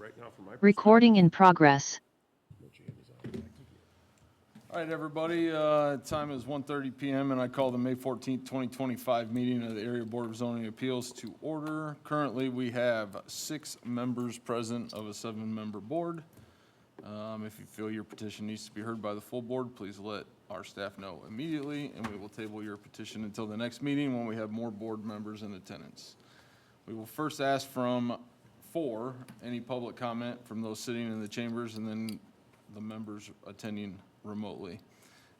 right now from my perspective. Recording in progress. All right, everybody, time is 1:30 PM, and I call the May 14th, 2025 meeting of the Area Board of Zoning Appeals to order. Currently, we have 6 members present of a 7-member board. If you feel your petition needs to be heard by the full board, please let our staff know immediately, and we will table your petition until the next meeting when we have more board members in attendance. We will first ask for any public comment from those sitting in the chambers, and then the members attending remotely.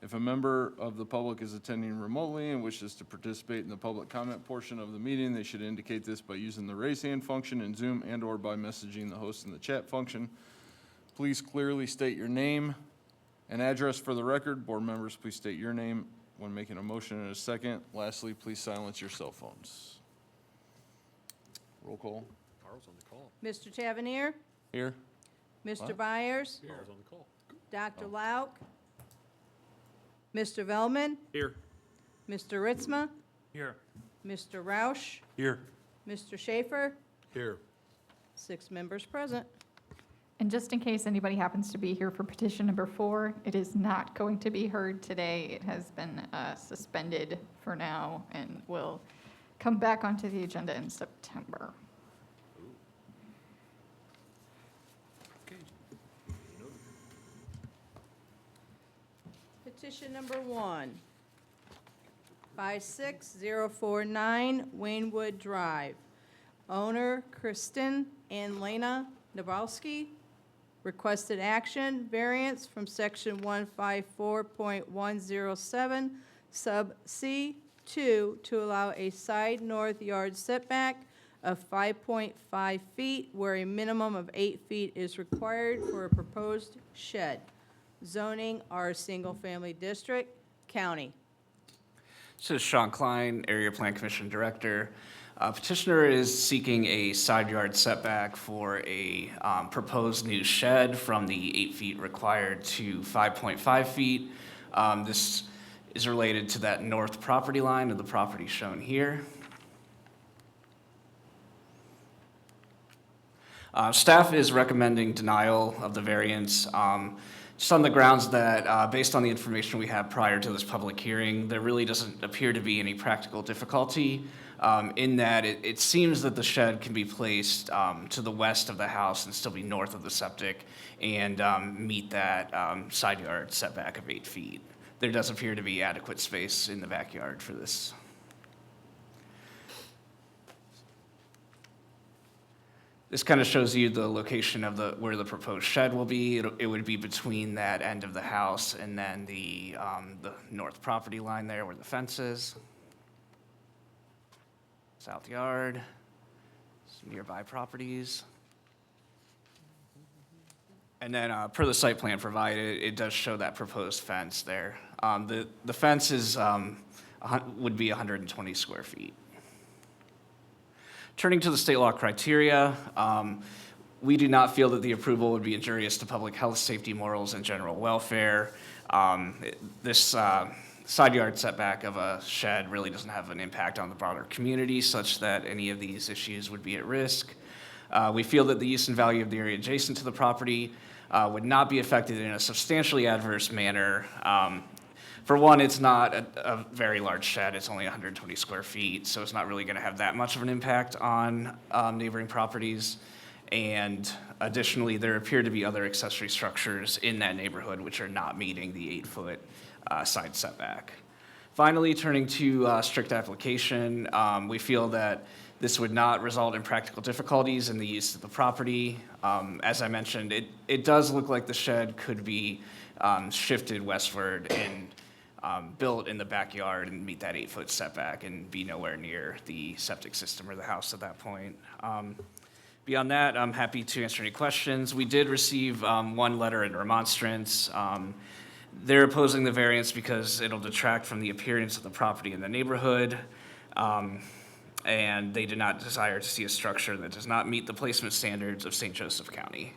If a member of the public is attending remotely and wishes to participate in the public comment portion of the meeting, they should indicate this by using the raise hand function in Zoom and/or by messaging the host in the chat function. Please clearly state your name and address for the record. Board members, please state your name when making a motion in a second. Lastly, please silence your cell phones. Roll call. Carl's on the call. Mr. Tavernier? Here. Mr. What? Byers? Carl's on the call. Dr. Lauk? Mr. Velman? Here. Mr. Ritzma? Here. Mr. Roush? Here. Mr. Schaefer? Here. 6 members present. And just in case anybody happens to be here for petition number 4, it is not going to be heard today. It has been suspended for now and will come back onto the agenda in September. Okay. Petition number 1, 56049 Waynewood Drive. Owner Kristen and Lena Nabowski. Requested action, variance from section 154.107, sub C 2, to allow a side north yard setback of 5.5 feet where a minimum of 8 feet is required for a proposed shed. Zoning R Single Family District, County. This is Sean Klein, Area Plan Commission Director. Petitioner is seeking a side yard setback for a proposed new shed from the 8 feet required to 5.5 feet. This is related to that north property line of the property shown here. Staff is recommending denial of the variance just on the grounds that based on the information we have prior to this public hearing, there really doesn't appear to be any practical difficulty in that it seems that the shed can be placed to the west of the house and still be north of the septic and meet that side yard setback of 8 feet. There does appear to be adequate space in the backyard for this. This kind of shows you the location of where the proposed shed will be. It would be between that end of the house and then the north property line there where the fence is. South yard, some nearby properties. And then per the site plan provided, it does show that proposed fence there. The fence is would be 120 square feet. Turning to the state law criteria, we do not feel that the approval would be injurious to public health, safety, morals, and general welfare. This side yard setback of a shed really doesn't have an impact on the broader community such that any of these issues would be at risk. We feel that the use and value of the area adjacent to the property would not be affected in a substantially adverse manner. For one, it's not a very large shed. It's only 120 square feet, so it's not really going to have that much of an impact on neighboring properties. And additionally, there appear to be other accessory structures in that neighborhood which are not meeting the 8-foot side setback. Finally, turning to strict application, we feel that this would not result in practical difficulties in the use of the property. As I mentioned, it does look like the shed could be shifted westward and built in the backyard and meet that 8-foot setback and be nowhere near the septic system or the house at that point. Beyond that, I'm happy to answer any questions. We did receive one letter in remonstrance. They're opposing the variance because it'll detract from the appearance of the property in the neighborhood, and they do not desire to see a structure that does not meet the placement standards of St. Joseph County.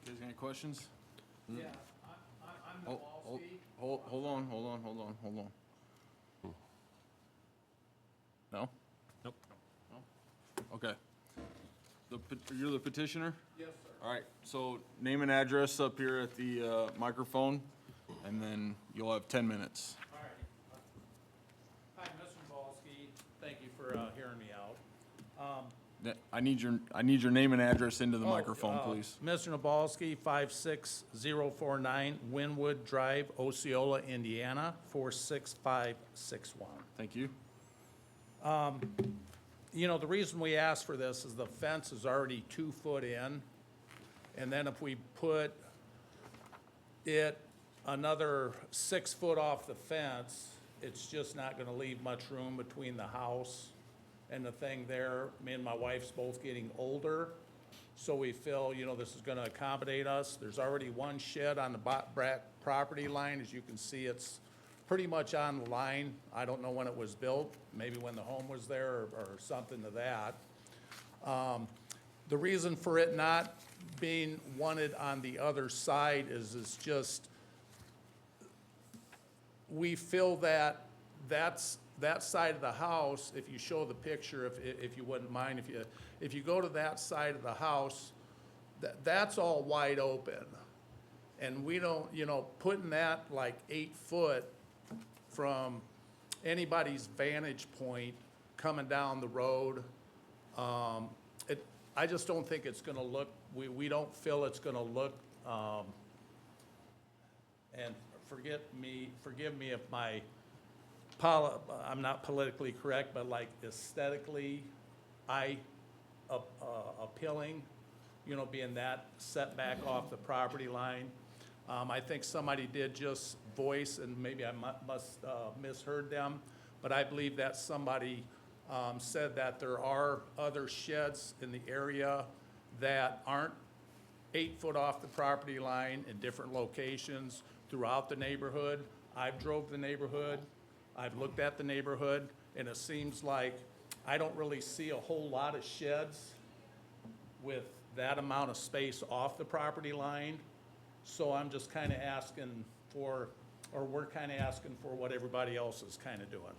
Guys, any questions? Yeah, I'm Hold on. No? Nope. Okay. You're the petitioner? Yes, sir. All right, so name and address up here at the microphone, and then you'll have 10 minutes. All right. Hi, Mr. Balsky. Thank you for hearing me out. I need your name and address into the microphone, please. Mr. Nabalski, 56049 Winwood Drive, Osceola, Indiana, 46561. Thank you. You know, the reason we asked for this is the fence is already 2 foot in. And then if we put it another 6 foot off the fence, it's just not gonna leave much room between the house and the thing there. Me and my wife's both getting older, so we feel, you know, this is gonna accommodate us. There's already one shed on the back property line. As you can see, it's pretty much on the line. I don't know when it was built, maybe when the home was there or something to that. The reason for it not being wanted on the other side is it's just, we feel that that side of the house, if you show the picture, if you wouldn't mind, if you go to that side of the house, that's all wide open. And we don't, you know, putting that like 8 foot from anybody's vantage point coming down the road, I just don't think it's gonna look, we don't feel it's gonna look, and forgive me if I'm not politically correct, but like aesthetically appealing, you know, being that setback off the property line. I think somebody did just voice, and maybe I must misheard them, but I believe that somebody said that there are other sheds in the area that aren't 8 foot off the property line in different locations throughout the neighborhood. I've drove the neighborhood, I've looked at the neighborhood, and it seems like I don't really see a whole lot of sheds with that amount of space off the property line. So I'm just kind of asking for, or we're kind of asking for what everybody else is kind of doing.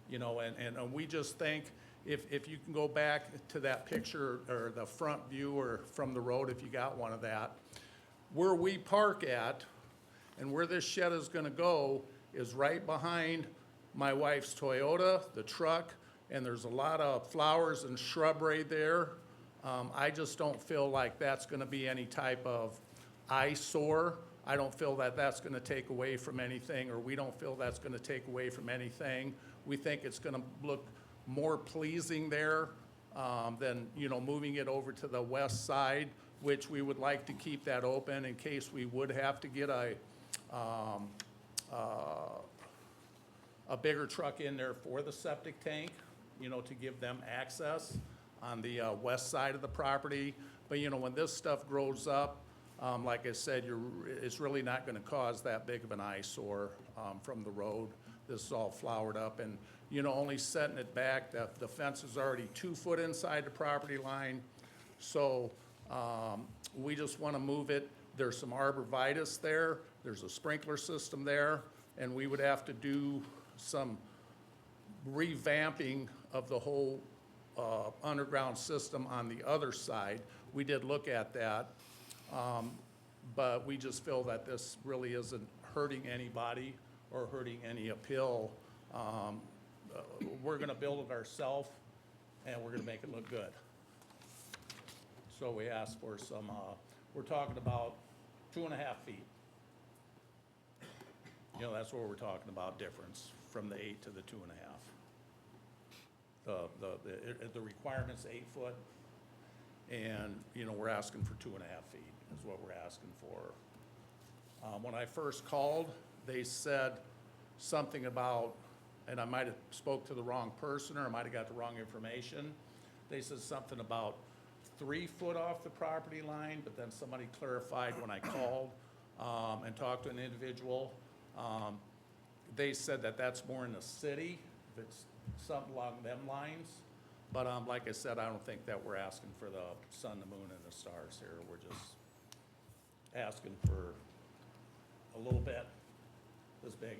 You know, and we just think, if you can go back to that picture, or the front view, or from the road, if you got one of that, where we park at, and where this shed is gonna go, is right behind my wife's Toyota, the truck, and there's a lot of flowers and shrubbery there. I just don't feel like that's gonna be any type of eyesore. I don't feel that that's gonna take away from anything, or we don't feel that's gonna take away from anything. We think it's gonna look more pleasing there than, you know, moving it over to the west side, which we would like to keep that open in case we would have to get a bigger truck in there for the septic tank, you know, to give them access on the west side of the property. But, you know, when this stuff grows up, like I said, it's really not gonna cause that big of an eyesore from the road. This is all flowered up, and, you know, only setting it back, the fence is already 2 foot inside the property line. So we just wanna move it. There's some arborvitae there, there's a sprinkler system there, and we would have to do some revamping of the whole underground system on the other side. We did look at that, but we just feel that this really isn't hurting anybody or hurting any appeal. We're gonna build it ourselves, and we're gonna make it look good. So we asked for some, we're talking about 2.5 feet. You know, that's what we're talking about, difference from the 8 to the 2.5. The requirement's 8 foot, and, you know, we're asking for 2.5 feet is what we're asking for. When I first called, they said something about, and I might have spoke to the wrong person, or I might have got the wrong information. They said something about 3 foot off the property line, but then somebody clarified when I called and talked to an individual. They said that that's more in the city, if it's something along them lines. But like I said, I don't think that we're asking for the sun, the moon, and the stars here. We're just asking for a little bit this big.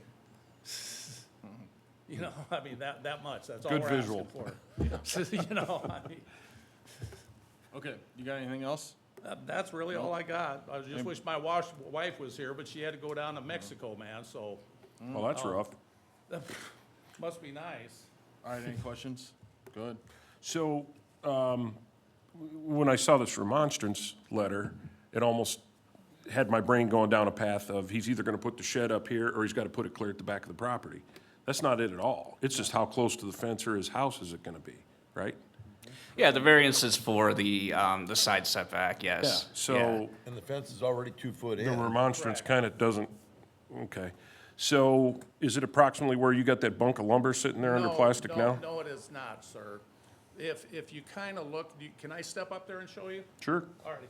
You know, I mean, that much, that's all Good we're visual. asking for. You know, I mean, Okay, you got anything else? That's really all I got. I just wish my wife was here, but she had to go down to Mexico, man, so Well, that's rough. must be nice. All right, any questions? Good. So, when I saw this remonstrance letter, it almost had my brain going down a path of he's either gonna put the shed up here or he's gotta put it clear at the back of the property. That's not it at all. It's just how close to the fence or his house is it gonna be, right? Yeah, the variance is for the side setback, Yeah, yes. so And the fence is already 2 foot the in. remonstrance kinda doesn't, okay. So, is it approximately where you got that bunk of lumber sitting there under No, plastic no, now? No, it is not, sir. If you kind of look, can I step up there and show you? Sure. All righty.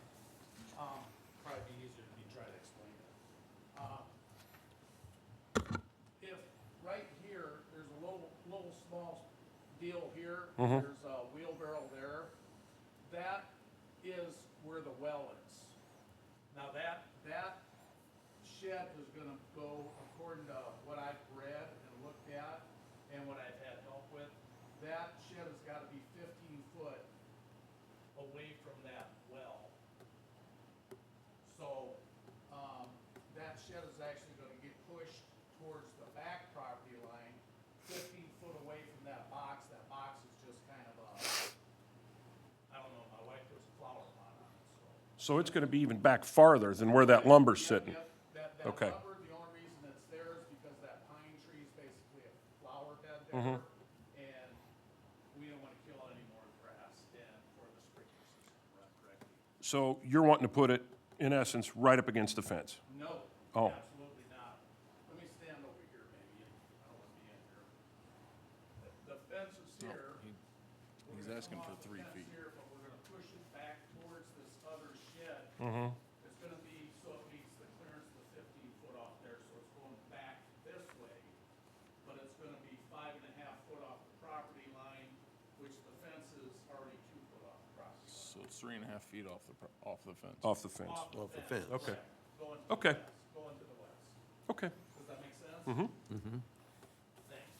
Probably be easier if you try to explain it. If, right here, there's a little small deal here, there's a wheelbarrow there, that is where the well is. Now, that shed is gonna go, according to what I've read and looked at, and what I've had help with, that shed has gotta be 15 foot away from that well. So, that shed is actually gonna get pushed towards the back property line, 15 foot away from that box. That box is just kind of a, I don't know, my wife puts a flower pot on it, so. So it's gonna be even back farther than where that lumber's sitting? Yep, that Okay. lumber, the only reason it's there is because that pine tree is basically a flower bed Mm-hmm. there. And we don't wanna kill any more grass and for the sprinkler system to run correctly. So you're wanting to put it, in essence, right up against the fence? No, Oh. absolutely not. Let me stand over here maybe, I don't wanna be in here. The fence is here. We're He's gonna asking come for off the 3 fence feet. here, but we're gonna push it back towards this other shed. It's gonna be, so it meets the clearance of the 15 foot off there, so it's going back this way. But it's gonna be 5.5 foot off the property line, which the fence is already 2 foot off the property line. So it's 3.5 feet off the fence. Off the fence? Off the fence. Okay. Going to Okay. the west, going to the west. Okay. Does that make sense? Mm-hmm. Thanks.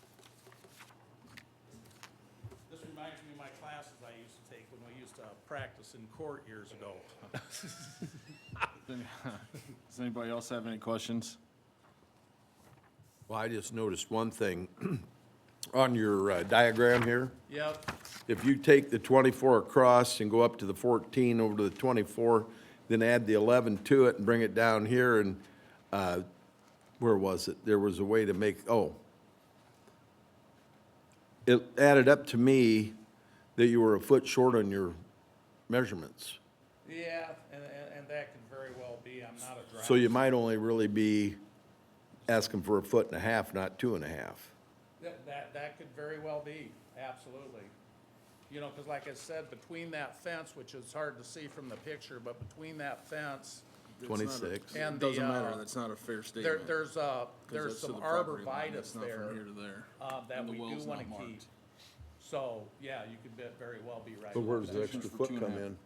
This reminds me of my classes I used to take when we used to practice in court years ago. Does anybody else have any questions? Well, I just noticed one thing. On your diagram here, Yep, if you take the 24 across and go up to the 14, over to the 24, then add the 11 to it and bring it down here and, where was it? There was a way to make, it added up to me that you were a foot short on your measurements. yeah, and that could very well be, I'm not a driver. So you might only really be asking for 1.5 feet, not 2.5 feet. That could very well be, absolutely. You know, because like I said, between that fence, which is hard to see from the picture, but between that fence 26. and It the, doesn't matter, that's not a fair statement. there's 'cause there's that's to some the property line, arborvitae that's not there, from here to there. that and the we do well's want to not keep. marked. So, yeah, you could very well be right. But where about does the that. extra for foot 2.5 come in?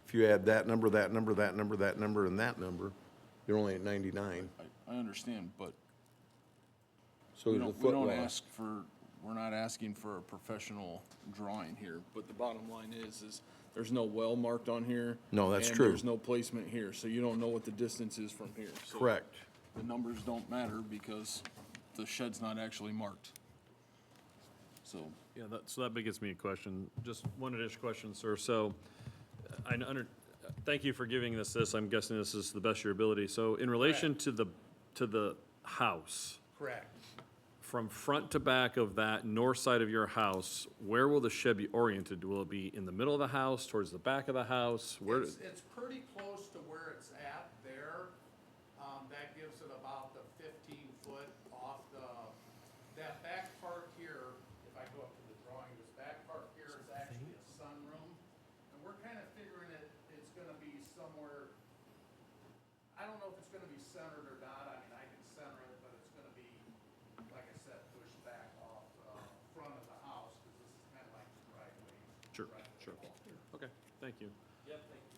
If you add that number, that number, that number, that number, and that number, you're only at 99. I understand, but So we there's a don't, we foot don't loss. ask for, we're not asking for a professional drawing here. But the bottom line is there's no well marked on here. No, that's and true. there's no placement here, so you don't know what the distance is from here. So Correct. The numbers don't matter because the shed's not actually marked. So, Yeah, so that gets me a question, just one additional question, sir. So, thank you for giving us this. I'm guessing this is the best of your ability. So in relation to the house, Correct. from front to back of that north side of your house, where will the shed be oriented? Will it be in the middle of the house, towards the back of the house? Where? It's pretty close to where it's at there. That gives it about the 15 foot off that back part here, if I go up to the drawing, this back part here is actually a sunroom. And we're kind of figuring it's gonna be somewhere, I don't know if it's gonna be centered or not. I mean, I can center it, but it's gonna be, like I said, pushed back off the front of the house, because this is kind of like the driveway. Sure, driveway sure. wall here. Okay, thank you. Yep, thank you.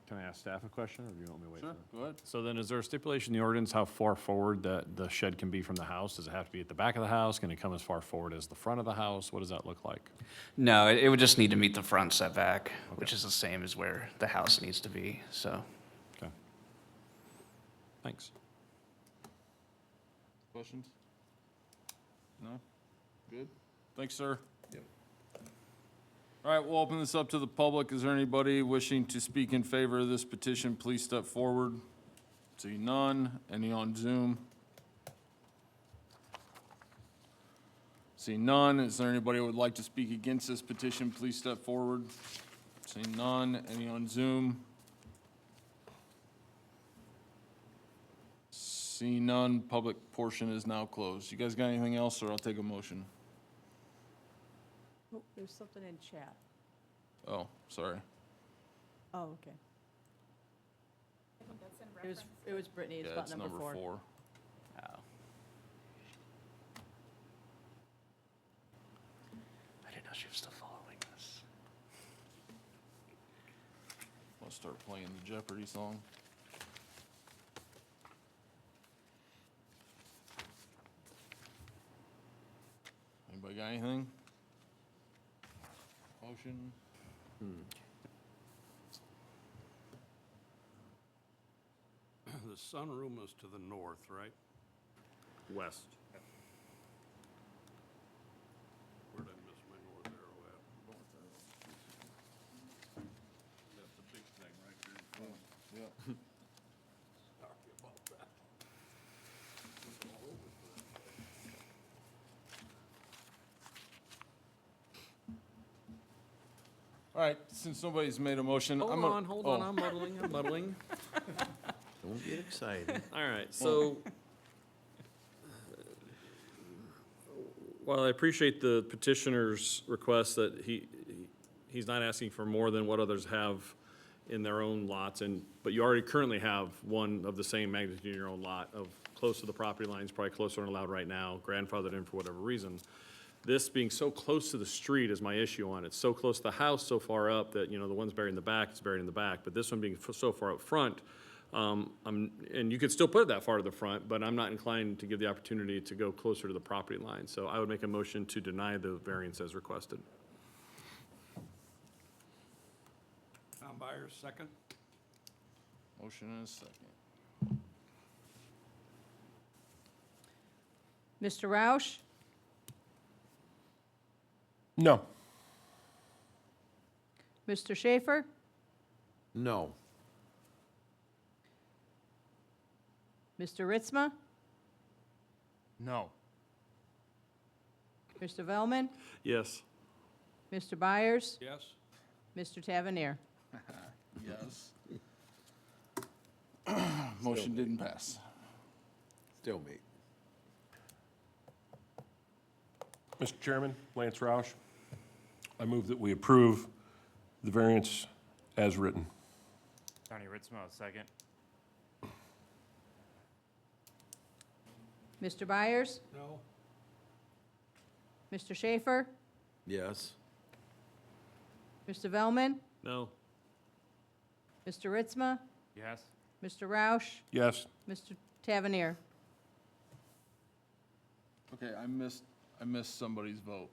Can I ask staff a question, or do you want me to wait? Sure, for- go ahead. So then, is there a stipulation in the ordinance how far forward that the shed can be from the house? Does it have to be at the back of the house? Can it come as far forward as the front of the house? What does that look like? No, it would just need to meet the front setback, which is the same as where the house needs to be, so. Okay. Thanks. Questions? No? Good? Thanks, sir. All right, we'll open this up to the public. Is there anybody wishing to speak in favor of this petition? Please step forward. See none. Any on Zoom? See none. Is there anybody who would like to speak against this petition? Please step forward. See none. Any on Zoom? See none. Public portion is now closed. You guys got anything else, or I'll take a motion? Oh, there's something in chat. Oh, sorry. Oh, okay. It was Brittany, it's Yeah, about it's number 4. I didn't know she was still following us. I'll start playing the Jeopardy song. Anybody got anything? Motion? The sunroom is to the north, right? West. Where'd I miss my north arrow at? That's the big thing right there in front. Yeah. Sorry about that. All right, since nobody's made a motion, Hold I'm on, gonna. hold on, I'm muddling. Don't get excited. All right, so, while I appreciate the petitioner's request that he's not asking for more than what others have in their own lots, but you already currently have one of the same magnitude in your own lot of close to the property lines, probably closer than allowed right now, grandfathered in for whatever reason. This being so close to the street is my issue on it. So close to the house, so far up that, the one's buried in the back, it's buried in the back, but this one being so far up front, and you could still put it that far to the front, but I'm not inclined to give the opportunity to go closer to the property line. So I would make a motion to deny the variance as requested. Tom Byers, second. Motion and a second. Mr. Roush? No. Mr. Schaefer? No. Mr. Ritzma? No. Mr. Vellman? Yes. Mr. Byers? Yes. Mr. Tavernier? Yes. Motion didn't pass. Still me. Mr. Chairman, Lance Roush, I move that we approve the variance as written. Tony Ritzmo, second. Mr. Byers? No. Mr. Schaefer? Yes. Mr. Vellman? No. Mr. Ritzma? Yes. Mr. Roush? Yes. Mr. Tavernier? Okay, I missed somebody's vote.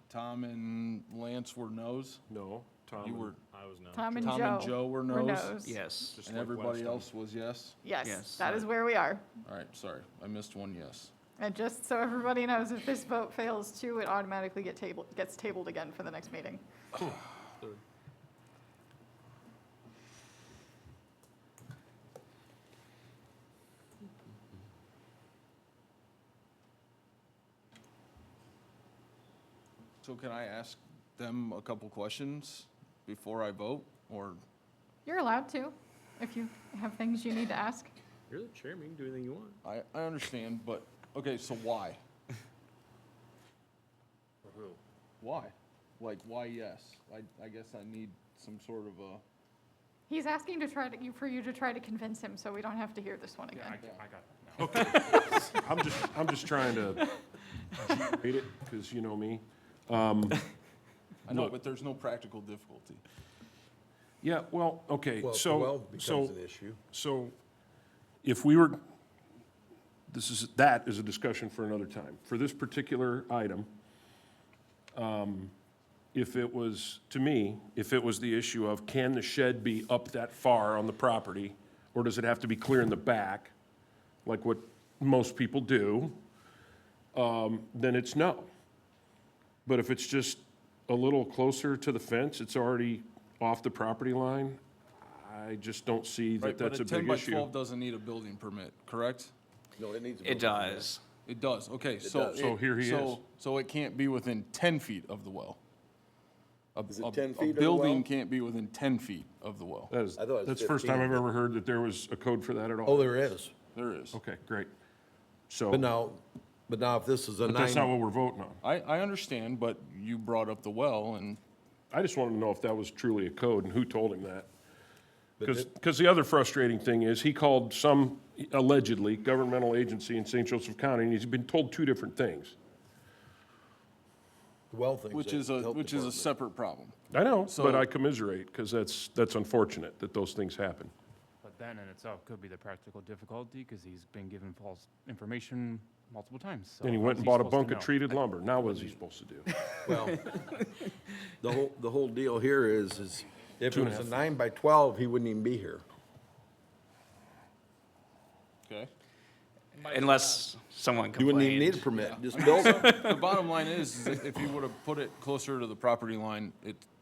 Tom and Lance were no's? No. Tom. You were, I was no. Tom and Tom and Joe were were no's? no's. Yes. And everybody else was yes? Yes, Yes. that is where we are. All right, sorry, I missed one yes. And just so everybody knows, if this vote fails too, it automatically gets tabled again for the next meeting. So can I ask them a couple questions before I vote, or? You're allowed to, if you have things you need to ask. You're the chairman, you can do anything you want. I understand, but, okay, so why? For who? Why? Like, why yes? I guess I need some sort of a, He's asking for you to try to convince him, so we don't have to hear this one Yeah, again. I got that now. I'm just trying to read it, because you know me. I know, Look. but there's no practical difficulty. Yeah, well, okay, Well, if the so, well becomes an issue. so if we were, that is a discussion for another time. For this particular item, if it was, to me, if it was the issue of can the shed be up that far on the property, or does it have to be clear in the back, like what most people do, then it's no. But if it's just a little closer to the fence, it's already off the property line, I just don't see Right, that that's a but a 10 big by issue. 12 doesn't need a building permit, correct? No, it needs a It building permit. does. It does, okay, so. does. So here he is. So it can't be within 10 feet of the well. Is it 10 feet of the A building well? can't be within 10 feet of the well. That is, I thought it was that's the first 15, time I've but- ever heard that there was a code for that at all. Oh, there is. There is. Okay, great. So, But now if this is a but that's not 9, what we're voting on. I understand, but you brought up the well, and I just wanted to know if that was truly a code and who told him that. But Because the other frustrating thing is, he called some allegedly governmental agency in St. Joseph County, and he's been told two different things. the well thing's which a is a, health which is a department. separate problem. I know, but So- I commiserate, because that's unfortunate that those things happen. But that in itself could be the practical difficulty, because he's been given false information multiple times. So And he how's went and bought a supposed to bunk of know? treated lumber. Now what is he supposed to do? Well, the whole deal here is if Two it and a was a half 9 by 12, he wouldn't even be here. Okay? Unless someone You wouldn't even need a complained. permit, just build it. The bottom line is that if he would have put it closer to the property line,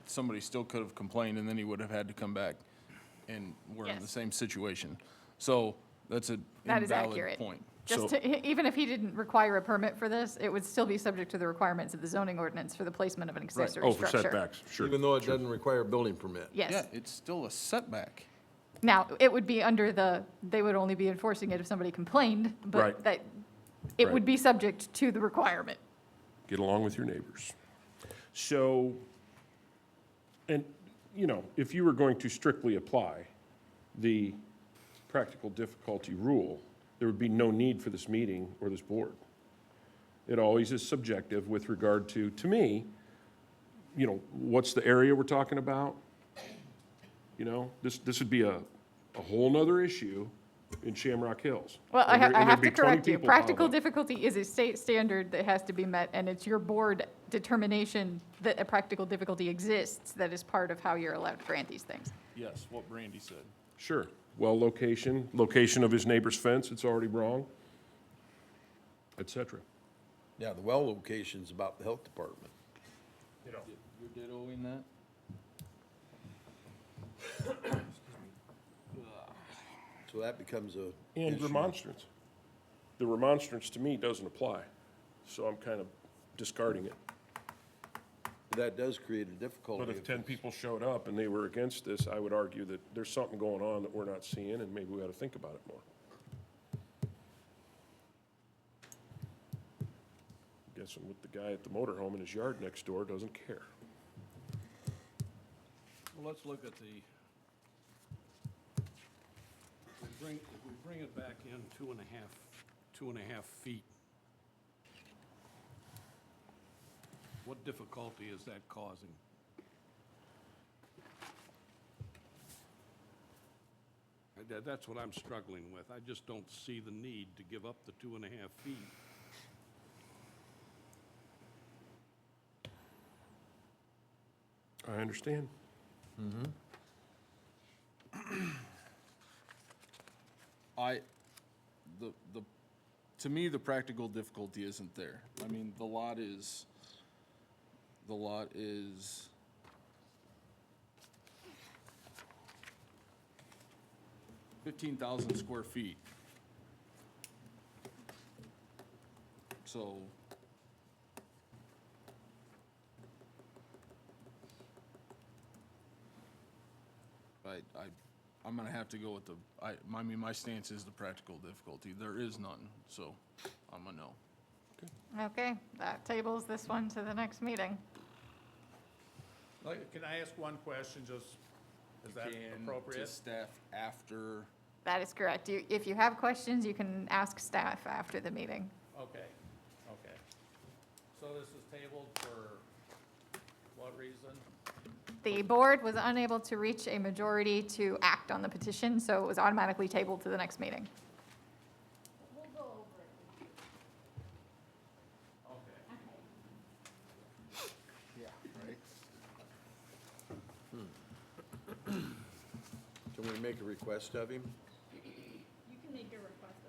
somebody still could have complained, and then he would have had to come back, and we're in the Yes. same situation. So that's an That is invalid accurate. point. Just So- to, even if he didn't require a permit for this, it would still be subject to the requirements of the zoning ordinance for the placement of an accessory Oh, for structure. setbacks, sure. Even though it doesn't require a building permit. Yeah, Yes. it's still a setback. Now, it would be under they would only be enforcing it if somebody complained, but Right. that, it Right. would be subject to the requirement. Get along with your neighbors. So, and, you know, if you were going to strictly apply the practical difficulty rule, there would be no need for this meeting or this board. It always is subjective with regard to me, you know, what's the area we're talking about? You know, this would be a whole nother issue in Shamrock Hills. Well, I And there- and have there'd to be 20 correct you. people Practical piled up. difficulty is a state standard that has to be met, and it's your board determination that a practical difficulty exists that is part of how you're allowed to grant these things. Yes, what Brandy said. Sure. Well, location of his neighbor's fence, it's already wrong, et cetera. Yeah, the well location's about the health department. You're dittoing that? So that becomes a And issue. remonstrance. The remonstrance to me doesn't apply, so I'm kind of discarding it. That does create a difficulty. But if 10 people showed up and they were against this, I would argue that there's something going on that we're not seeing, and maybe we ought to think about it more. Guessing with the guy at the motorhome in his yard next door doesn't care. Well, let's look at if we bring it back in 2.5 feet. What difficulty is that causing? That's what I'm struggling with. I just don't see the need to give up the 2.5 feet. I understand. To me, the practical difficulty isn't there. I mean, the lot is 15,000 square feet. So, I'm gonna have to go with I mean, my stance is the practical difficulty. There is none, so I'm a no. Okay, that tables this one to the next meeting. Can I ask one question, just, is that To appropriate? staff after, That is correct. If you have questions, you can ask staff after the meeting. Okay, okay. So this is tabled for, what what reason? The board was unable to reach a majority to act on the petition, so it was automatically tabled to the next meeting. Can we make a request of him? You can make a request to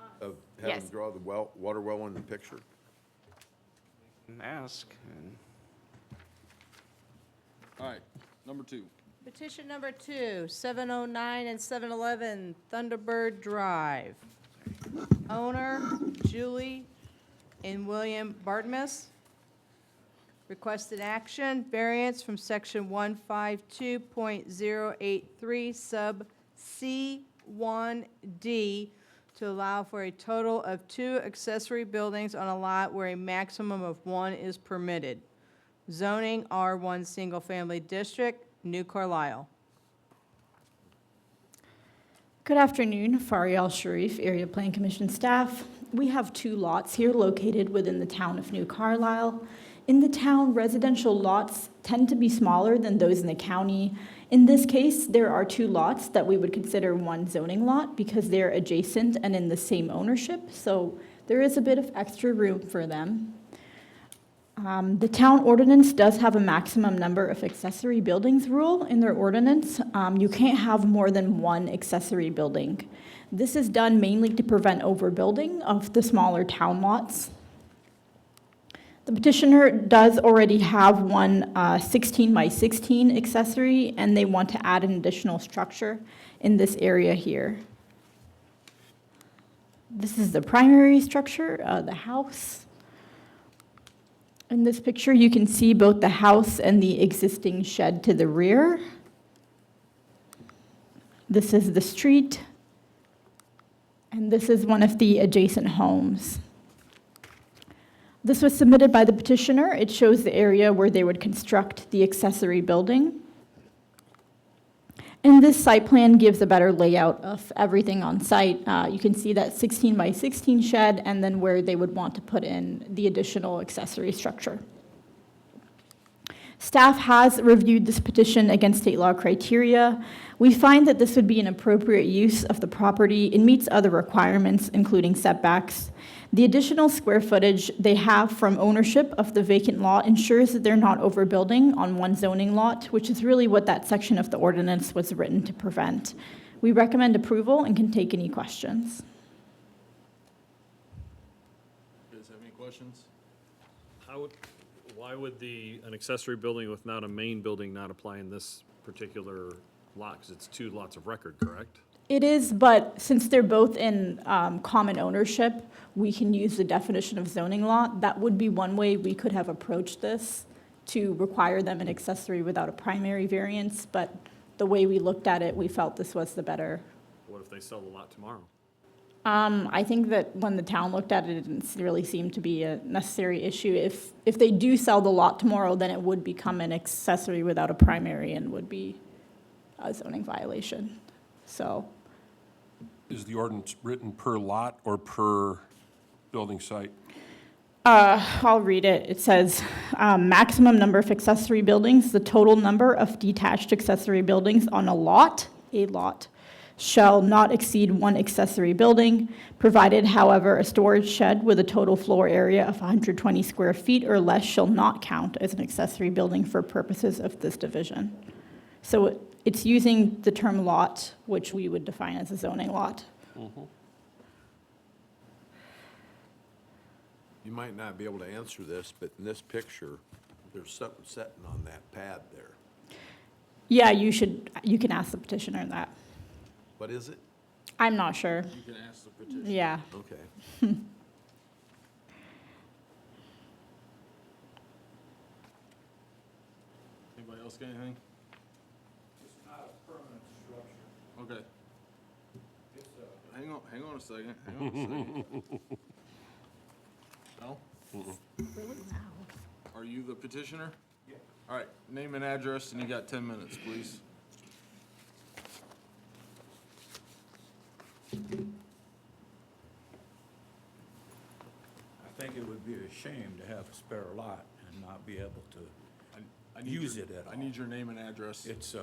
us. Of having Yes. him draw the water well in the picture? Ask, and All right, number 2. Petition number 2, 709 and 711 Thunderbird Drive. Owner Julie and William Bartmus. Requested action, variance from section 152.083 sub C1D to allow for a total of 2 accessory buildings on a lot where a maximum of 1 is permitted. Zoning R1 Single Family District, New Carlisle. Good afternoon, Farial Sharif, Area Plan Commission staff. We have 2 lots here located within the town of New Carlisle. In the town, residential lots tend to be smaller than those in the county. In this case, there are 2 lots that we would consider one zoning lot because they're adjacent and in the same ownership, so there is a bit of extra room for them. The town ordinance does have a maximum number of accessory buildings rule in their ordinance. You can't have more than 1 accessory building. This is done mainly to prevent overbuilding of the smaller town lots. The petitioner does already have one 16 by 16 accessory, and they want to add an additional structure in this area here. This is the primary structure, the house. In this picture, you can see both the house and the existing shed to the rear. This is the street, and this is one of the adjacent homes. This was submitted by the petitioner. It shows the area where they would construct the accessory building. And this site plan gives a better layout of everything on site. You can see that 16 by 16 shed and then where they would want to put in the additional accessory structure. Staff has reviewed this petition against state law criteria. We find that this would be an appropriate use of the property. It meets other requirements, including setbacks. The additional square footage they have from ownership of the vacant lot ensures that they're not overbuilding on one zoning lot, which is really what that section of the ordinance was written to prevent. We recommend approval and can take any questions. You guys have any questions? Why would an accessory building without a main building not apply in this particular lot? Because it's 2 lots of record, correct? It is, but since they're both in common ownership, we can use the definition of zoning lot. That would be one way we could have approached this, to require them an accessory without a primary variance, but the way we looked at it, we felt this was the better. What if they sell the lot tomorrow? I think that when the town looked at it, it didn't really seem to be a necessary issue. If they do sell the lot tomorrow, then it would become an accessory without a primary and would be a zoning violation, so. Is the ordinance written per lot or per building site? I'll read it. It says, maximum number of accessory buildings, the total number of detached accessory buildings on a lot, shall not exceed 1 accessory building, provided, however, a storage shed with a total floor area of 120 square feet or less shall not count as an accessory building for purposes of this division. So it's using the term lot, which we would define as a zoning lot. You might not be able to answer this, but in this picture, there's something sitting on that pad there. Yeah, you can ask the petitioner that. What is it? I'm not sure. You can ask the petitioner. Yeah. Okay. Anybody else got anything? It's not a permanent structure. Okay. Hang on a second, hang on a second. No? Are you the petitioner? Yeah. All right, name and address, and you got 10 minutes, please. I think it would be a shame to have a spare lot and not be able to. I use it at all. I need your name and address. It's,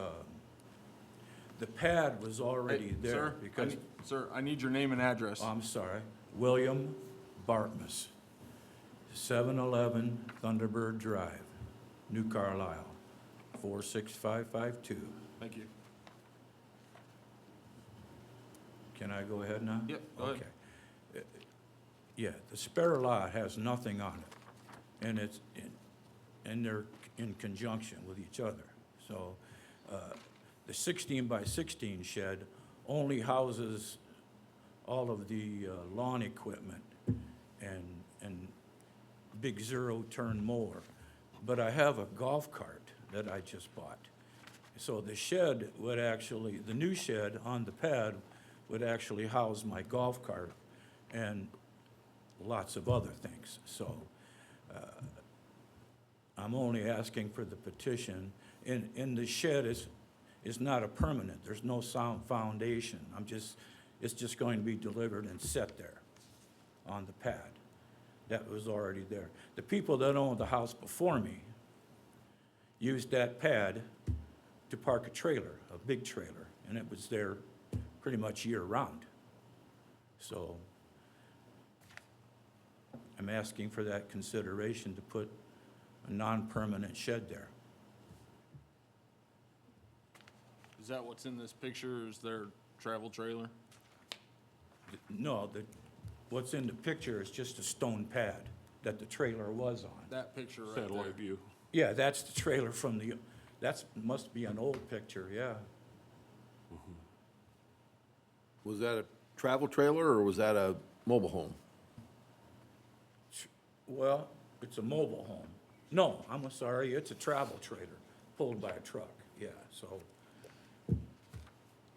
the pad was already Hey, there sir, because, Sir, I need your name and address. I'm sorry, William Bartmus, 711 Thunderbird Drive, New Carlisle, 46552. Thank you. Can I go ahead now? Yep, go ahead. Okay. Yeah, the spare lot has nothing on it, and and they're in conjunction with each other. So, the 16 by 16 shed only houses all of the lawn equipment and big zero-turn mower. But I have a golf cart that I just bought. So the shed would actually, the new shed on the pad would actually house my golf cart and lots of other things. So I'm only asking for the petition. And the shed is not a permanent. There's no sound foundation. It's just going to be delivered and set there on the pad. That was already there. The people that owned the house before me used that pad to park a trailer, a big trailer, and it was there pretty much year-round. So I'm asking for that consideration to put a non-permanent shed there. Is that what's in this picture? Is their travel trailer? No, what's in the picture is just a stone pad that the trailer was on. That picture right there. Satellite view. Yeah, that's the trailer from must be an old picture, yeah. Was that a travel trailer or was that a mobile home? Well, it's a mobile home. No, I'm sorry, it's a travel trailer pulled by a truck, yeah, so.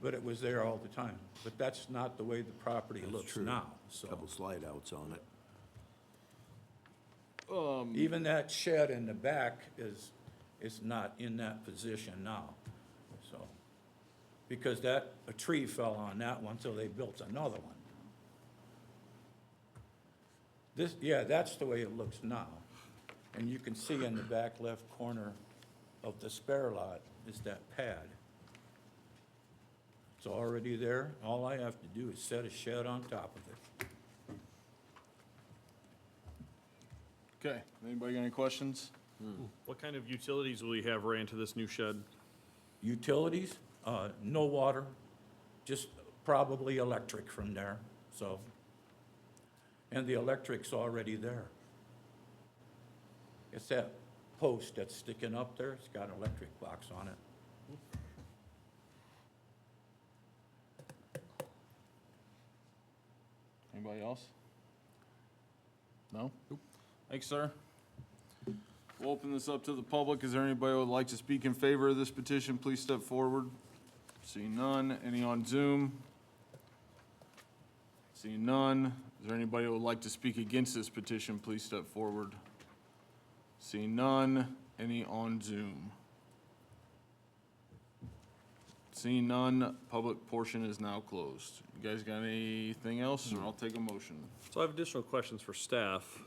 But it was there all the time. But that's not the way the property looks now, so. Couple slide outs on it. Even that shed in the back is not in that position now, so. Because a tree fell on that one, so they built another one. That's the way it looks now. And you can see in the back left corner of the spare lot is that pad. It's already there. All I have to do is set a shed on top of it. Okay, anybody got any questions? What kind of utilities will you have ran to this new shed? Utilities, no water, just probably electric from there, so. And the electric's already there. It's that post that's sticking up there, it's got an electric box on it. Anybody else? No? Thanks, sir. We'll open this up to the public. Is there anybody who would like to speak in favor of this petition? Please step forward. Seeing none. Any on Zoom? Seeing none. Is there anybody who would like to speak against this petition? Please step forward. Seeing none. Any on Zoom? Seeing none, public portion is now closed. You guys got anything else, or I'll take a motion? So I have additional questions for staff.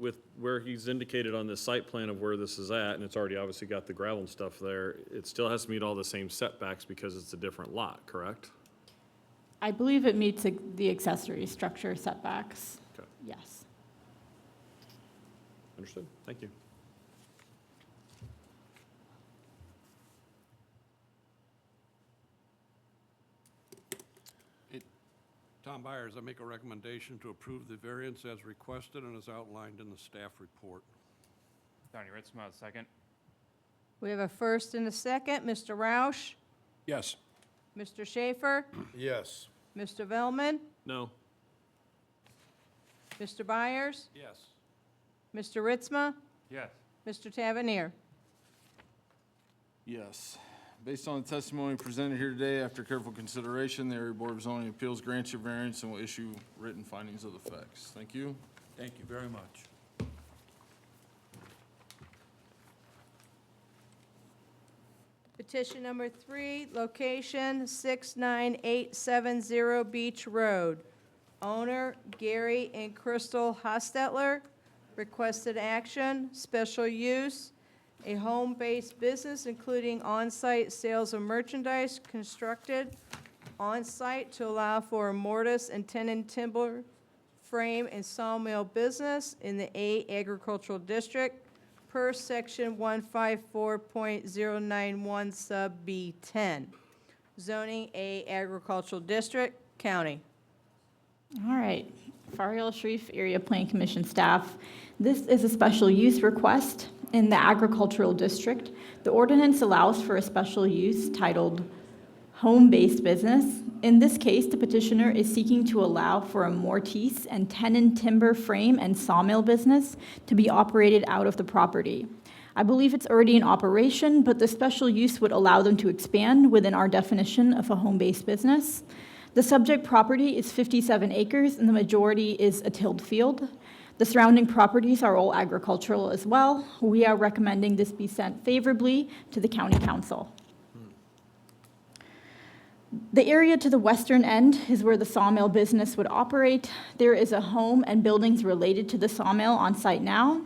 With where he's indicated on the site plan of where this is at, and it's already obviously got the gravel and stuff there, it still has to meet all the same setbacks because it's a different lot, correct? I believe it meets the accessory structure setbacks. Okay, Yes. understood. Thank you. Tom Byers, I make a recommendation to approve the variance as requested and as outlined in the staff report. Donnie Ritzma, second. We have a first and a second. Mr. Roush, Yes. Mr. Schaefer, Yes. Mr. Velman, No. Mr. Byers, Yes. Mr. Ritzma, Yes. Mr. Tavernier. Yes. Based on the testimony presented here today, after careful consideration, the Area Board of Zoning Appeals grants your variance and will issue written findings of the facts. Thank you. Thank you very much. Petition number 3, location 69870 Beach Road. Owner Gary and Crystal Hostetler. Requested action, special use, a home-based business including on-site sales of merchandise constructed on-site to allow for a mortise and tenon timber frame and sawmill business in the A agricultural district per section 154.091 sub B10. Zoning A agricultural district, county. All right, Farial Sharif, Area Plan Commission staff. This is a special use request in the agricultural district. The ordinance allows for a special use titled home-based business. In this case, the petitioner is seeking to allow for a mortise and tenon timber frame and sawmill business to be operated out of the property. I believe it's already in operation, but the special use would allow them to expand within our definition of a home-based business. The subject property is 57 acres, and the majority is a tilled field. The surrounding properties are all agricultural as well. We are recommending this be sent favorably to the county council. The area to the western end is where the sawmill business would operate. There is a home and buildings related to the sawmill on site now.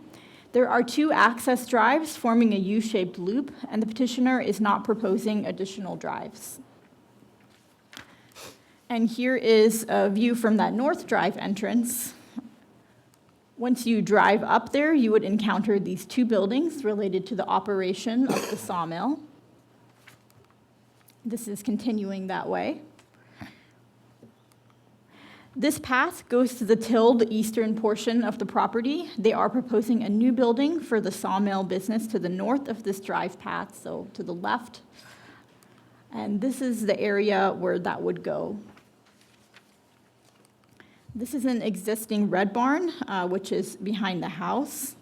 There are 2 access drives forming a U-shaped loop, and the petitioner is not proposing additional drives. And here is a view from that north drive entrance. Once you drive up there, you would encounter these 2 buildings related to the operation of the sawmill. This is continuing that way. This path goes to the tilled eastern portion of the property. They are proposing a new building for the sawmill business to the north of this drive path, so to the left. And this is the area where that would go. This is an existing red barn, which is behind the house.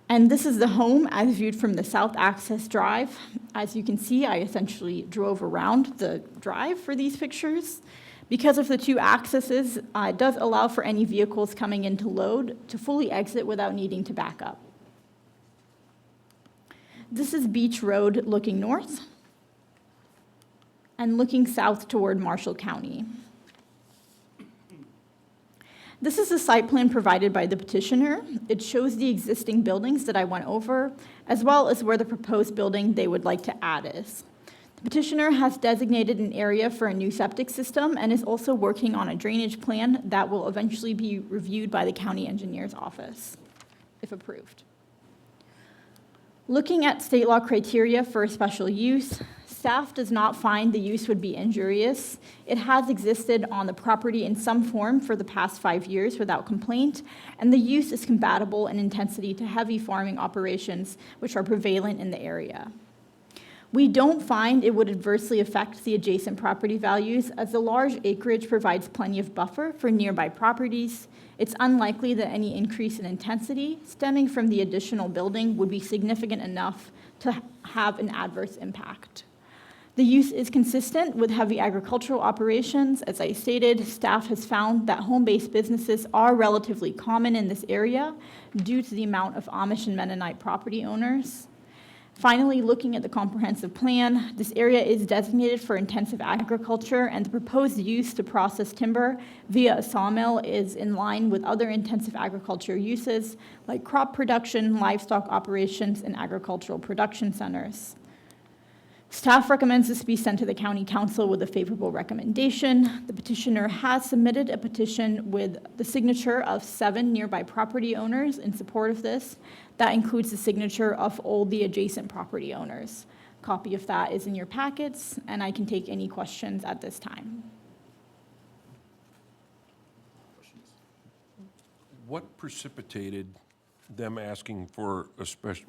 And this is the home as viewed from the south access drive. As you can see, I essentially drove around the drive for these pictures. Because of the 2 accesses, it does allow for any vehicles coming in to load to fully exit without needing to back up. This is Beach Road looking north and looking south toward Marshall County. This is a site plan provided by the petitioner. It shows the existing buildings that I went over, as well as where the proposed building they would like to add is. The petitioner has designated an area for a new septic system and is also working on a drainage plan that will eventually be reviewed by the county engineer's office, if approved. Looking at state law criteria for a special use, staff does not find the use would be injurious. It has existed on the property in some form for the past 5 years without complaint, and the use is compatible in intensity to heavy farming operations which are prevalent in the area. We don't find it would adversely affect the adjacent property values, as the large acreage provides plenty of buffer for nearby properties. It's unlikely that any increase in intensity stemming from the additional building would be significant enough to have an adverse impact. The use is consistent with heavy agricultural operations. As I stated, staff has found that home-based businesses are relatively common in this area due to the amount of Amish and Mennonite property owners. Finally, looking at the comprehensive plan, this area is designated for intensive agriculture, and the proposed use to process timber via a sawmill is in line with other intensive agriculture uses like crop production, livestock operations, and agricultural production centers. Staff recommends this be sent to the county council with a favorable recommendation. The petitioner has submitted a petition with the signature of 7 nearby property owners in support of this. That includes the signature of all the adjacent property owners. A copy of that is in your packets, and I can take any questions at this time. What precipitated them asking for a special,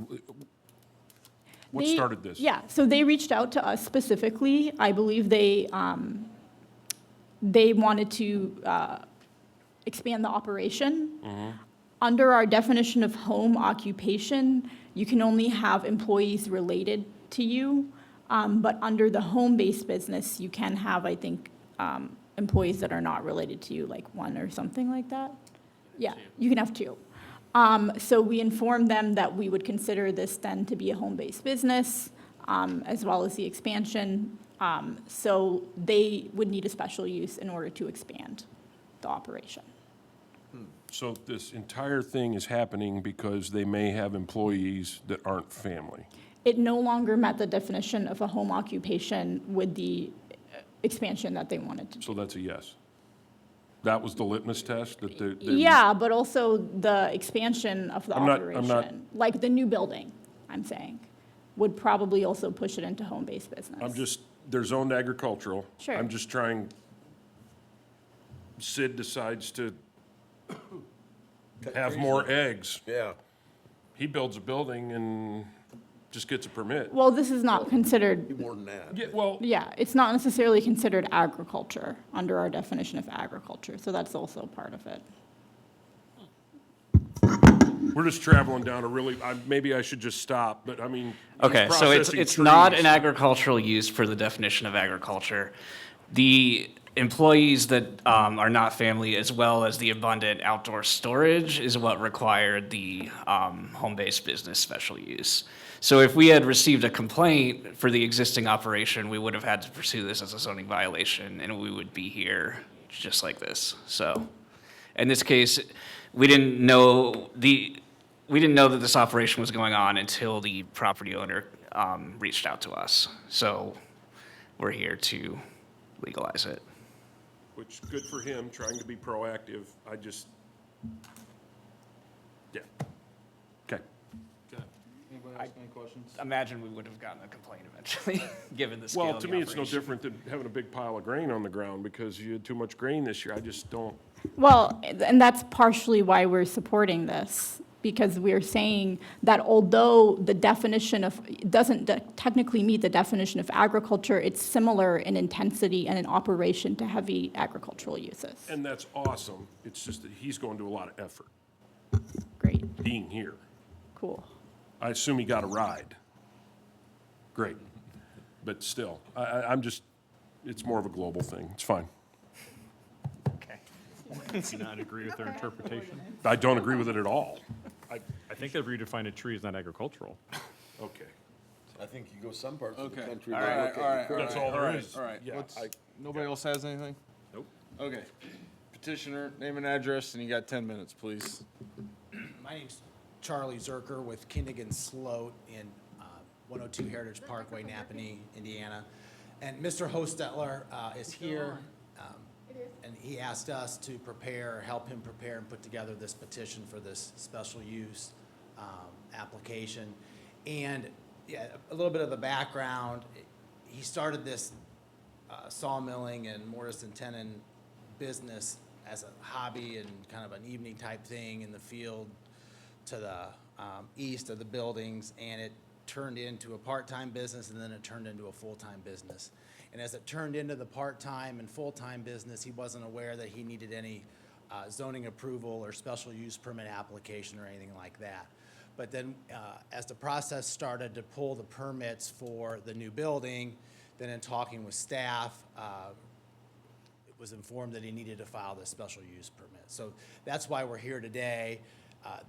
what started this? Yeah, so they reached out to us specifically. I believe they wanted to expand the operation. Under our definition of home occupation, you can only have employees related to you, but under the home-based business, you can have, I think, employees that are not related to you, like 1 or something like that. Yeah, you can have 2. So we informed them that we would consider this then to be a home-based business, as well as the expansion. So they would need a special use in order to expand the operation. So this entire thing is happening because they may have employees that aren't family. It no longer met the definition of a home occupation with the expansion that they wanted to do. So that's a yes. That was the litmus test that they're. Yeah, but also the expansion of the I'm not- operation, like the new building, I'm saying, would probably also push it into home-based business. I'm just, they're zoned agricultural. Sure. I'm just trying, Sid decides to have more eggs. Yeah. He builds a building and just gets a permit. Well, this is not considered, More than that. Yeah, well, yeah, it's not necessarily considered agriculture under our definition of agriculture, so that's also part of it. we're just traveling down a really, maybe I should just stop, but I mean. he's Okay, so processing it's not an trees. agricultural use for the definition of agriculture. The employees that are not family, as well as the abundant outdoor storage, is what required the home-based business special use. So if we had received a complaint for the existing operation, we would have had to pursue this as a zoning violation, and we would be here just like this. So in this case, we didn't know that this operation was going on until the property owner reached out to us. So we're here to legalize it. Which, good for him, trying to be proactive. I just, yeah. Okay. Anybody else, any questions? Imagine we would have gotten a complaint eventually, given the scale Well, of to the me, it's no operation. different than having a big pile of grain on the ground because you had too much grain this year. I just don't. Well, and that's partially why we're supporting this, because we're saying that although the definition of, it doesn't technically meet the definition of agriculture, it's similar in intensity and in operation to heavy agricultural uses. And that's awesome. It's just that he's going to a lot of effort Great, being here. cool. I assume he got a ride. Great. But still, I'm just, it's more of a global thing. It's fine. Okay. Do you not agree with their interpretation? I don't agree with it at all. I think they've redefined a tree as not agricultural. Okay. I think you go some parts of the Okay. country. All they right, look all at right, your That's crop. all there is. All right, Yeah, what's, I- nobody else has anything? Nope. Okay. Petitioner, name and address, and you got 10 minutes, please. My name's Charlie Zerker with Kinnigan Sloat in 102 Heritage Parkway, Napanee, Indiana. And Mr. Hostetler is here. And he asked us to help him prepare and put together this petition for this special use application. And yeah, a little bit of the background, he started this sawmilling and mortise and tenon business as a hobby and kind of an evening type thing in the field to the east of the buildings, and it turned into a part-time business, and then it turned into a full-time business. And as it turned into the part-time and full-time business, he wasn't aware that he needed any zoning approval or special use permit application or anything like that. But then as the process started to pull the permits for the new building, then in talking with staff, it was informed that he needed to file this special use permit. So that's why we're here today.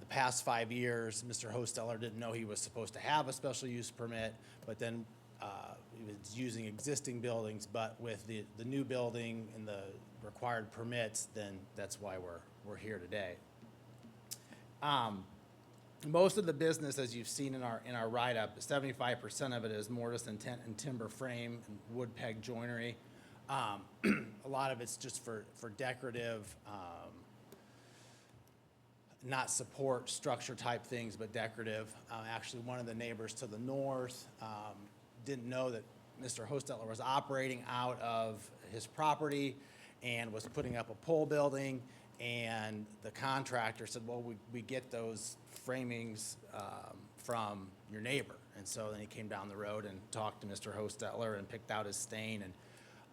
The past 5 years, Mr. Hostetler didn't know he was supposed to have a special use permit, but then he was using existing buildings, but with the new building and the required permits, then that's why we're here today. Most of the business, as you've seen in our write-up, 75% of it is mortise and timber frame and wood peg joinery. A lot of it's just for decorative, not support structure type things, but decorative. Actually, one of the neighbors to the north didn't know that Mr. Hostetler was operating out of his property and was putting up a pole building, and the contractor said, well, we get those framings from your neighbor. And so then he came down the road and talked to Mr. Hostetler and picked out his stain, and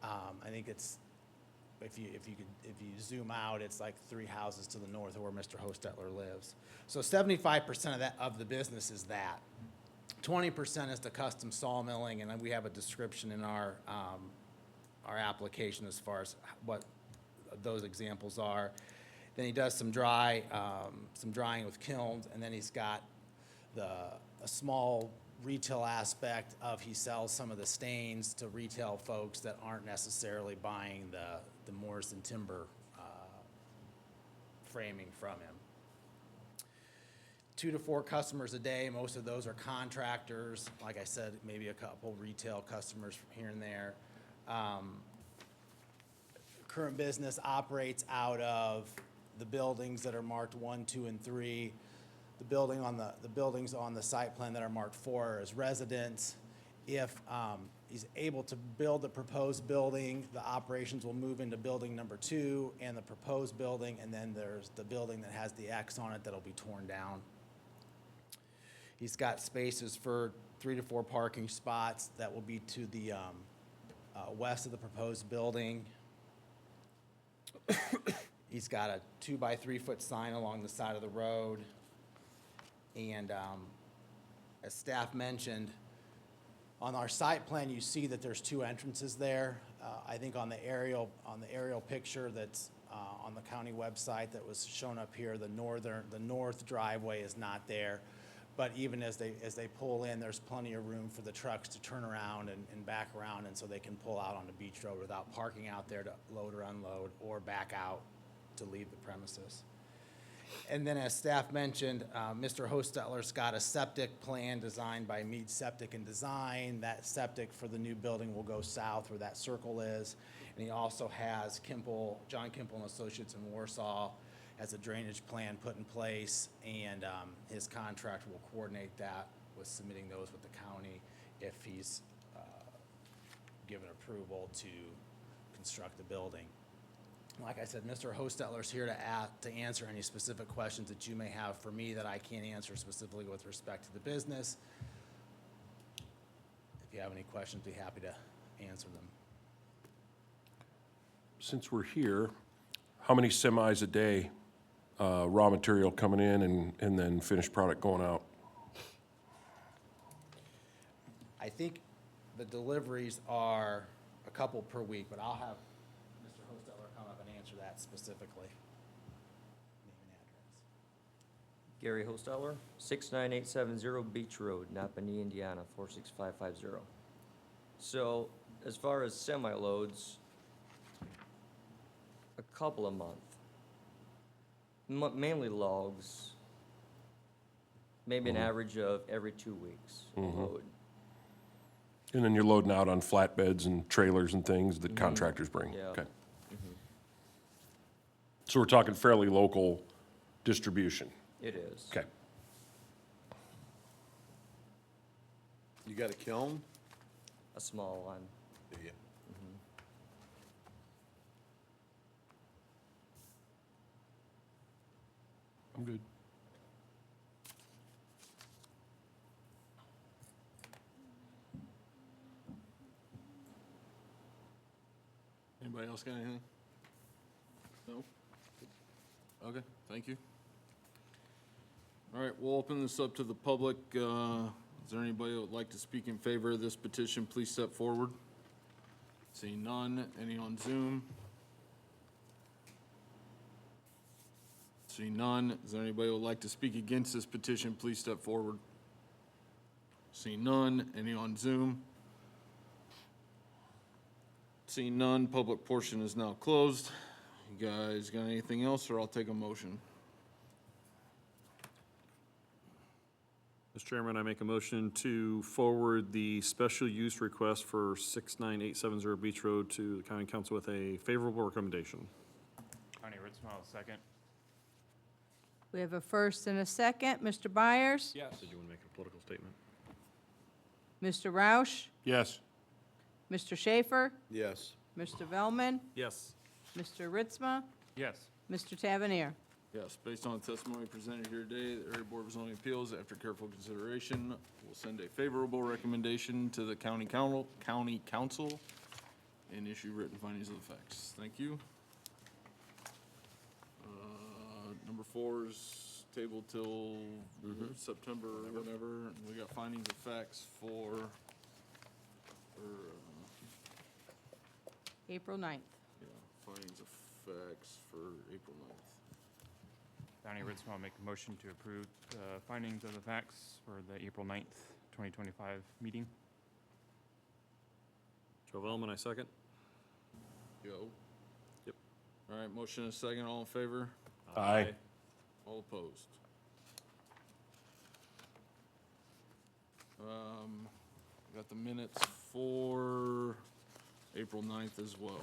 I think it's, if you zoom out, it's like 3 houses to the north of where Mr. Hostetler lives. So 75% of the business is that. 20% is the custom sawmilling, and then we have a description in our application as far as what those examples are. Then he does some drying with kilns, and then he's got a small retail aspect of he sells some of the stains to retail folks that aren't necessarily buying the mortise and timber framing from him. 2 to 4 customers a day, most of those are contractors, like I said, maybe a couple retail customers here and there. Current business operates out of the buildings that are marked 1, 2, and 3. The buildings on the site plan that are marked 4 as residence. If he's able to build the proposed building, the operations will move into building number 2 and the proposed building, and then there's the building that has the X on it that'll be torn down. He's got spaces for 3 to 4 parking spots that will be to the west of the proposed building. He's got a 2-by-3-foot sign along the side of the road. And as staff mentioned, on our site plan, you see that there's 2 entrances there. I think on the aerial picture that's on the county website that was shown up here, the north driveway is not there. But even as they pull in, there's plenty of room for the trucks to turn around and back around, and so they can pull out onto Beach Road without parking out there to load or unload, or back out to leave the premises. And then as staff mentioned, Mr. Hostetler's got a septic plan designed by Mead Septic and Design. That septic for the new building will go south where that circle is. And he also has John Kimple and Associates in Warsaw has a drainage plan put in place, and his contractor will coordinate that with submitting those with the county if he's given approval to construct the building. Like I said, Mr. Hostetler's here to answer any specific questions that you may have for me that I can't answer specifically with respect to the business. If you have any questions, be happy to answer them. Since we're here, how many semis a day, raw material coming in and then finished product going out? I think the deliveries are a couple per week, but I'll have Mr. Hostetler come up and answer that specifically. Name and address. Gary Hostetler, 69870 Beach Road, Napanee, Indiana, 46550. So as far as semi-loads, a couple a month. Mainly logs, maybe an average of every 2 weeks load. And then you're loading out on flatbeds and trailers and things that contractors bring? Yeah. Okay. So we're talking fairly local distribution? It is. Okay. You got a kiln? A small one. Do you? I'm good. Anybody else got anything? No? Okay, thank you. All right, we'll open this up to the public. Is there anybody that would like to speak in favor of this petition? Please step forward. Seeing none. Any on Zoom? Seeing none. Is there anybody who would like to speak against this petition? Please step forward. Seeing none. Any on Zoom? Seeing none, public portion is now closed. You guys got anything else, or I'll take a motion? Mr. Chairman, I make a motion to forward the special use request for 69870 Beach Road to the county council with a favorable recommendation. Connie Ritzmile, second. We have a first and a second. Mr. Byers? Yes. Did you want to make a political statement? Mr. Roush? Yes. Mr. Schaefer? Yes. Mr. Velman? Yes. Mr. Ritzma? Yes. Mr. Tavernier? Yes, based on the testimony presented here today, the Area Board of Zoning Appeals, after careful consideration, will send a favorable recommendation to the county council and issue written findings of the facts. Thank you. Number 4 is tabled till September or whatever. And we got findings of facts for April 9th. yeah, findings of facts for April 9th. Connie Ritzmile, make a motion to approve the findings of the facts for the April 9th, 2025 meeting. Joe Velman, I second. Yo. Yep. All right, motion and a second, all in favor? Aye. All opposed? Got the minutes for April 9th as well.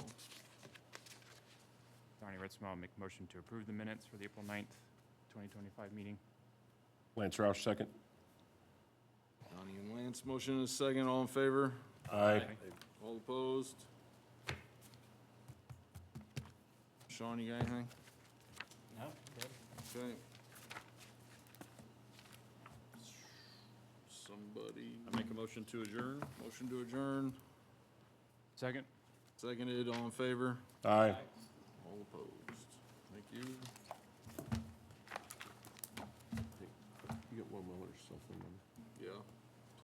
Donnie Ritzma, I'll make a motion to approve the minutes for the April 9th, 2025 meeting. Lance Roush, second. Donnie and Lance, motion is second, all in favor? Aye. All opposed? Sean, you got anything? No, Okay. Somebody, I make a motion to adjourn. motion to adjourn, Second? seconded, all in favor? Aye. All opposed. Thank you. You get one more or something. Yeah.